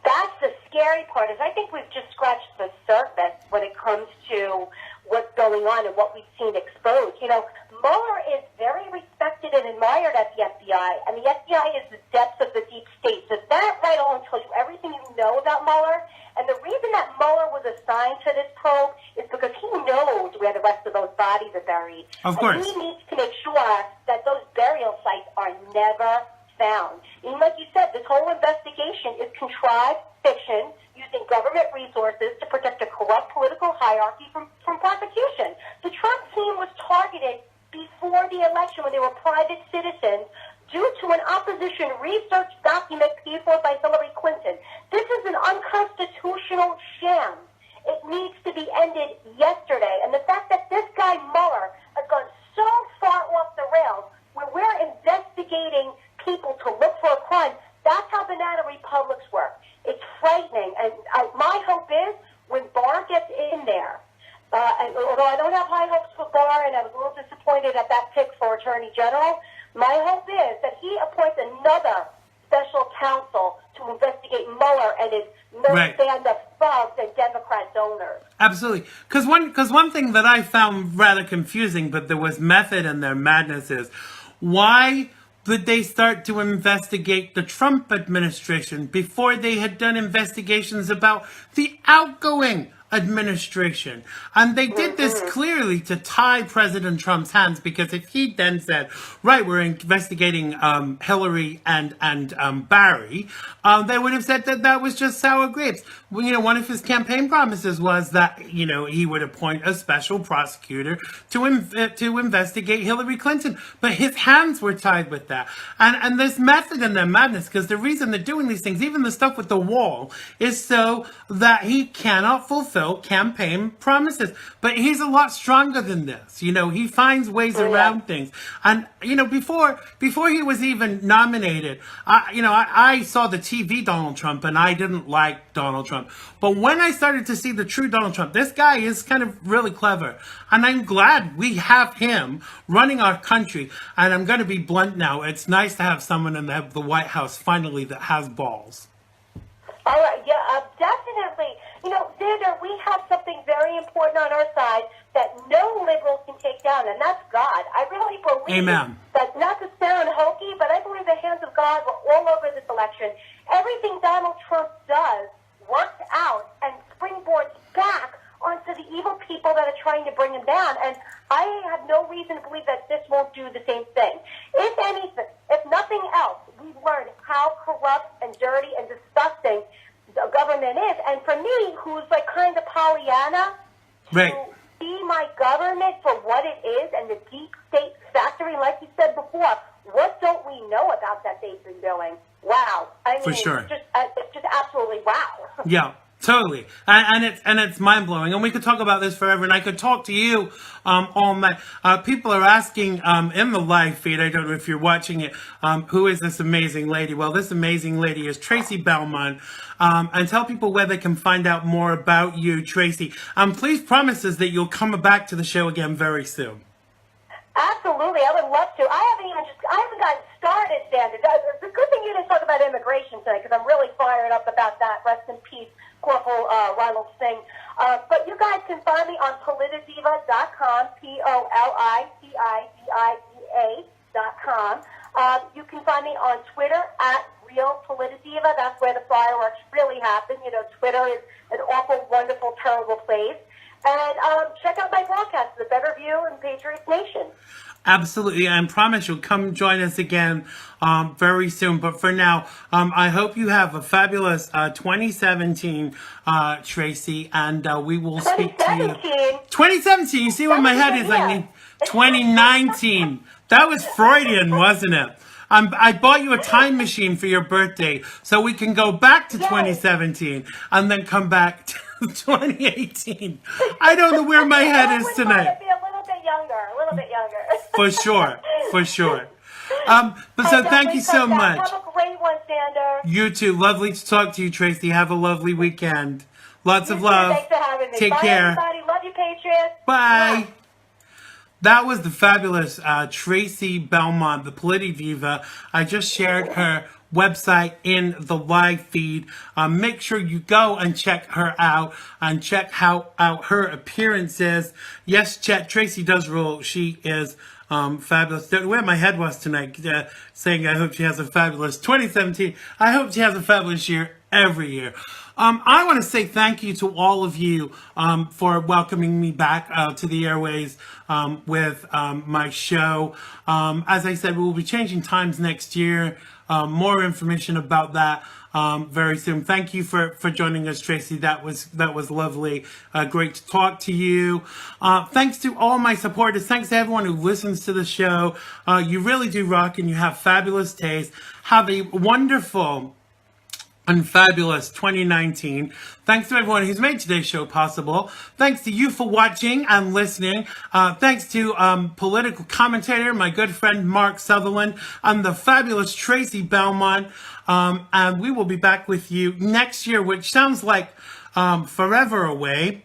That's the scary part, is I think we've just scratched the surface when it comes to what's going on and what we've seen exposed. Mueller is very respected and admired at the FBI, and the FBI is the depths of the deep state. So that right alone tells you everything you know about Mueller. And the reason that Mueller was assigned to this probe is because he knows where the rest of those bodies are buried. Of course. And he needs to make sure that those burial sites are never found. And like you said, this whole investigation is contrived fiction using government resources to protect a corrupt political hierarchy from prosecution. The Trump team was targeted before the election when they were private citizens due to an opposition research document paid for by Hillary Clinton. This is an unconstitutional sham. It needs to be ended yesterday. And the fact that this guy Mueller has gone so far off the rails where we're investigating people to look for a crime, that's how banana republics work. It's frightening. And my hope is when Barr gets in there, and although I don't have high hopes for Barr, and I was a little disappointed at that pick for Attorney General, my hope is that he appoints another special counsel to investigate Mueller and his band of thugs and Democrat donors. Absolutely. Because one thing that I found rather confusing, but there was method in their madness, is why did they start to investigate the Trump administration before they had done investigations about the outgoing administration? And they did this clearly to tie President Trump's hands, because if he then said, right, we're investigating Hillary and Barry, they would have said that was just sour grapes. Well, one of his campaign promises was that, he would appoint a special prosecutor to investigate Hillary Clinton. But his hands were tied with that. And there's method in their madness, because the reason they're doing these things, even the stuff with the wall, is so that he cannot fulfill campaign promises. But he's a lot stronger than this. He finds ways around things. And, before he was even nominated, I saw the TV Donald Trump, and I didn't like Donald Trump. But when I started to see the true Donald Trump, this guy is kind of really clever. And I'm glad we have him running our country. And I'm going to be blunt now. It's nice to have someone in the White House finally that has balls. All right, yeah, definitely. Xander, we have something very important on our side that no liberals can take down, and that's God. I really believe that, not to sound hokey, but I believe the hands of God were all over this election. Everything Donald Trump does works out and springboards back onto the evil people that are trying to bring him down, and I have no reason to believe that this won't do the same thing. If anything, if nothing else, we've learned how corrupt and dirty and disgusting the government is. And for me, who's like kind of Pollyanna, to see my government for what it is and the deep state factory, like you said before, what don't we know about out that they've been doing. Wow. I mean, For sure. It's just absolutely wow. Yeah, totally, and it's mind blowing, and we could talk about this forever, and I could talk to you all night. People are asking in the live feed. I don't know if you're watching it. Who is this amazing lady? Well, this amazing lady is Tracy Belmont. And tell people where they can find out more about you, Tracy. Please promise us that you'll come back to the show again very soon. Absolutely, I would love to. I haven't gotten started, Xander. It's a good thing you didn't talk about immigration today, because I'm really fired up about that. Rest in peace, Corporal Ronald Singh. But you guys can find me on politidiva.com, POLITIDIVA.com. You can find me on Twitter at Real Politidiva. That's where the fireworks really happen. You know, Twitter is an awful, wonderful, terrible place. And check out my broadcast, The Better View and Patriots Nation. Absolutely, and promise you'll come join us again very soon. But for now, I hope you have a fabulous 2017, Tracy, and we will speak to you. 2017, you see where my head is? I mean, 2019. That was Freudian, wasn't it? I bought you a time machine for your birthday, so we can go back to 2017 and then come back to 2018. I don't know where my head is tonight. Be a little bit younger. For sure. But so thank you so much. Have a great one, Xander. You too. Lovely to talk to you, Tracy. Have a lovely weekend. Lots of love. Thanks for having me. Take Bye, care. everybody. Love you, Patriots. Bye. That was the fabulous Tracy Belmont, the Politidiva. I just shared her website in the live feed. Make sure you go and check her out and check out her appearances. Yes, Tracy does rule. She is fabulous. Don't know where my head was tonight, saying I hope she has a fabulous 2017. I hope she has a fabulous year every year. I want to say thank you to all of you for welcoming me back to the airways with my show. As I said, we will be changing times next year. More information about that very soon. Thank you for joining us, Tracy. That was lovely. Great to talk to you. Thanks to all my supporters. Thanks to everyone who listens to the show. You really do rock, and you have fabulous taste. Have a wonderful and fabulous 2019. Thanks to everyone who's made today's show possible. Thanks to you for watching and listening. Thanks to political commentator, my good friend Mark Sutherland, and the fabulous Tracy Belmont. And we will be back with you next year, which sounds like forever away.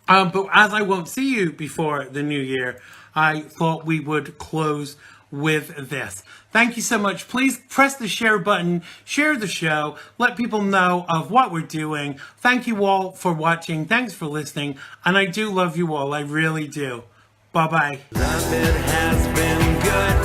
But as I won't see you before the new year, I thought we would close with this. Thank you so much. Please press the share button, share the show, let people know of what we're doing. Thank you all for watching. Thanks for listening. And I do love you all. I really do. Bye-bye. Life, it has been good.